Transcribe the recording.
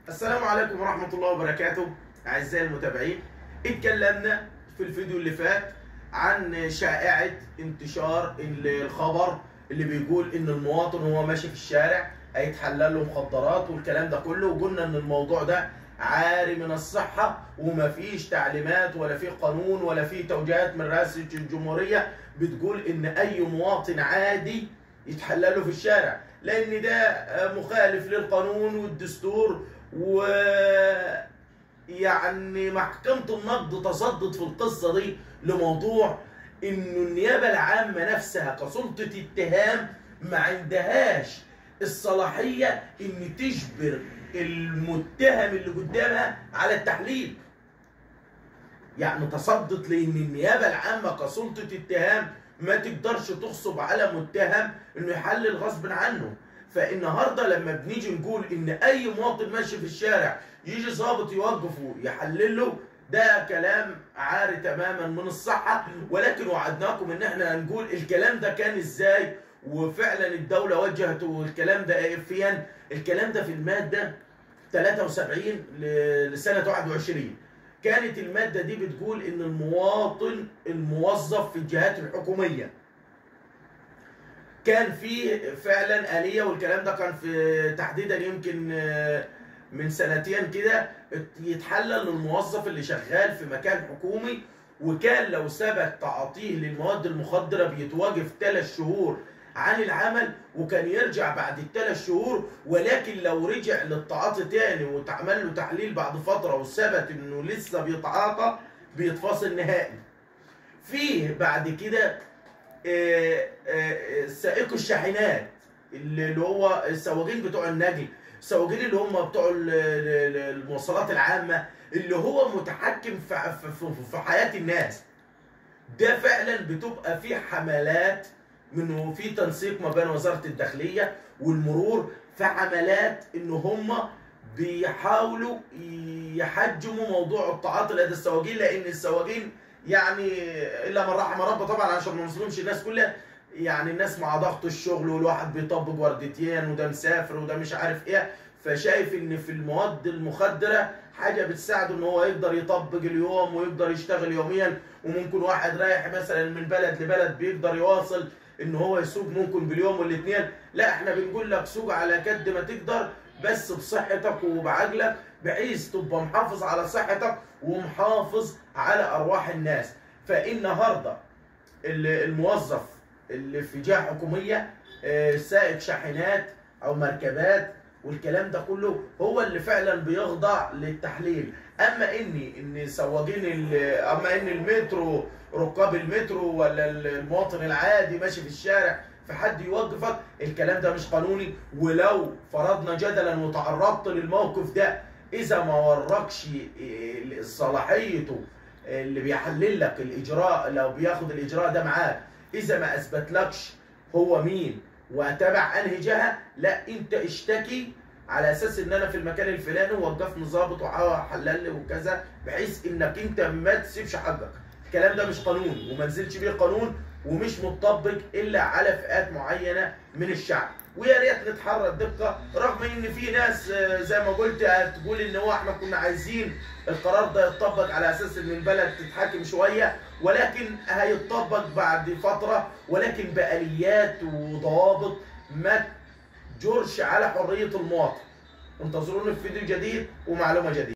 السلام عليكم ورحمة الله وبركاته. أعزائي المتابعين، اتكلمنا في الفيديو اللي فات عن شائعة انتشار الخبر اللي بيقول إن المواطن وهو ماشي في الشارع هيتحلل له مخدرات والكلام ده كله، وقلنا إن الموضوع ده عاري من الصحة ومفيش تعليمات ولا في قانون ولا في توجيهات من رئاسة الجمهورية بتقول إن أي مواطن عادي يتحلله في الشارع، لأن ده مخالف للقانون والدستور. و يعني محكمة النقد تصدت في القصة دي لموضوع إنه النيابة العامة نفسها كسلطة اتهام ما عندهاش الصلاحية إن تجبر المتهم اللي قدامها على التحليل. يعني تصدت لأن النيابة العامة كسلطة اتهام ما تقدرش تغصب على متهم إنه يحلل غصب عنه. فالنهارده لما بنيجي نقول ان اي مواطن ماشي في الشارع يجي ضابط يوقفه يحلل له، ده كلام عاري تماما من الصحه. ولكن وعدناكم ان احنا هنقول الكلام ده كان ازاي، وفعلا الدوله وجهته الكلام ده فين. الكلام ده في الماده 73 لسنه 21 كانت الماده دي بتقول ان المواطن الموظف في الجهات الحكوميه كان في فعلا آلية، والكلام ده كان في تحديدا يمكن من سنتين كده، يتحلل للموظف اللي شغال في مكان حكومي، وكان لو ثبت تعاطيه للمواد المخدرة بيتوقف 3 شهور عن العمل، وكان يرجع بعد ال3 شهور. ولكن لو رجع للتعاطي تاني وتعمل له تحليل بعد فترة وثبت انه لسه بيتعاطى بيتفاصل نهائي. فيه بعد كده سائقو الشاحنات اللي هو السواقين بتوع النقل، السواقين اللي هم بتوع المواصلات العامة، اللي هو متحكم في حياة الناس. ده فعلا بتبقى في حملات منه، في تنسيق ما بين وزارة الداخلية والمرور، في حملات ان هم بيحاولوا يحجموا موضوع التعاطي لدى السواقين، لان السواقين يعني الا من رحم ربه طبعا عشان ما نظلمش الناس كلها. يعني الناس مع ضغط الشغل والواحد بيطبق وردتين وده مسافر وده مش عارف ايه، فشايف ان في المواد المخدره حاجه بتساعده ان هو يقدر يطبق اليوم ويقدر يشتغل يوميا. وممكن واحد رايح مثلا من بلد لبلد بيقدر يواصل ان هو يسوق ممكن باليوم والاثنين. لا، احنا بنقول لك سوق على قد ما تقدر بس بصحتك وبعقلك، بحيث تبقى محافظ على صحتك ومحافظ على ارواح الناس. فالنهارده الموظف اللي في جهه حكوميه سائق شاحنات او مركبات والكلام ده كله هو اللي فعلا بيخضع للتحليل. اما ان سواقين اما ان المترو، ركاب المترو ولا المواطن العادي ماشي في الشارع في حد يوقفك، الكلام ده مش قانوني. ولو فرضنا جدلا وتعرضت للموقف ده، اذا ما وركش صلاحيته اللي بيحلل لك الاجراء، لو بياخد الاجراء ده معاك، اذا ما اثبتلكش هو مين وتابع انهي جهه، لا انت اشتكي على اساس ان انا في المكان الفلاني ووقفني ظابط وحلل لي وكذا، بحيث انك انت ما تسيبش حقك. الكلام ده مش قانون وما نزلش بيه قانون ومش مطبق الا على فئات معينه من الشعب. ويا ريت نتحرى الدقه، رغم ان في ناس زي ما قلت هتقول ان هو احنا كنا عايزين القرار ده يتطبق على اساس ان البلد تتحاكم شويه، ولكن هيتطبق بعد فتره، ولكن باليات وضوابط ما تجرش على حريه المواطن. انتظرونا في فيديو جديد ومعلومه جديده.